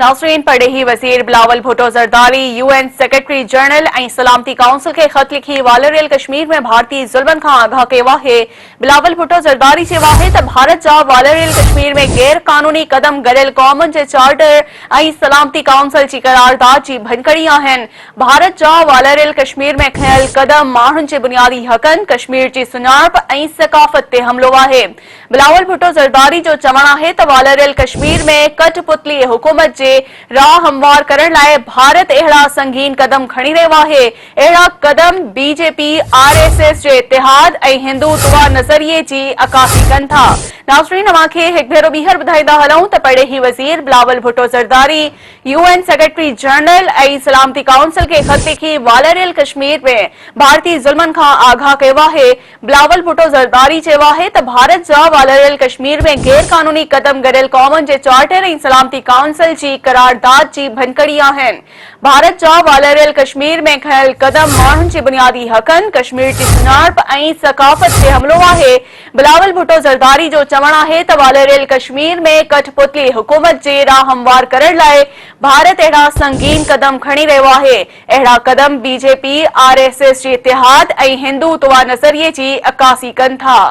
नाज़रीन, पड़ेही वज़ीर Bilawal Bhutto Zardari UN secretary general ऐं सलामती काउंसिल के ख़त लिखी वालरियल कश्मीर में भारतीय ज़ुल्मनि खां आगाह कयो आहे। बिलावल भुट्टो ज़रदारी चयो आहे त भारत जा वालरियल कश्मीर में गैर कानूनी कदम गॾियल क़ौमुनि जे चार्टर ऐं सलामती काउंसिल जी करारदाद जी भञकड़ी आहिनि। भारत जा वालरियल कश्मीर में खयल कदम माण्हुनि जे बुनियादी हक़नि, कश्मीर जी सुञाणप ऐं सक़ाफ़त ते हमलो आहे। बिलावल भुट्टो ज़रदारी जो चवणु आहे त वालरियल कश्मीर में कठपुतली हुकूमत जे राह हमवार करण लाइ भारत अहिड़ा संगीन कदम खणी रहियो आहे। अहिड़ा कदम BJP RSS जे इतिहाद ऐं हिंदुत्व नज़रिये जी अकासी कनि था। नाज़रीन, अव्हांखे हिकु भेरो ॿीहर ॿुधाईंदा हलूं त पड़ेही वज़ीर Bilawal Bhutto Zardari UN secretary general ऐं सलामती काउंसिल खे ख़त लिखी वालरियल कश्मीर में भारतीय ज़ुल्मनि खां आगाह कयो आहे। बिलावल भुट्टो ज़रदारी चयो आहे त भारत जा वालरियल कश्मीर में गैर कानूनी कदम गॾियल क़ौमुनि जे चार्टर ऐं सलामती काउंसिल जी करारदाद जी भञकड़ी आहिनि। भारत जा वालरियल कश्मीर में खयल कदम माण्हुनि जे बुनियादी हक़नि, कश्मीर जी सुञाणप ऐं सक़ाफ़त ते हमलो आहे। बिलावल भुट्टो ज़रदारी जो चवणु आहे त वालरियल कश्मीर में कठपुतली हुकूमत जे राह हमवार करण लाइ भारत अहिड़ा संगीन कदम खणी रहियो आहे। अहिड़ा कदम BJP RSS जे इतिहाद ऐं हिंदुत्व नज़रिये जी अकासी कनि था।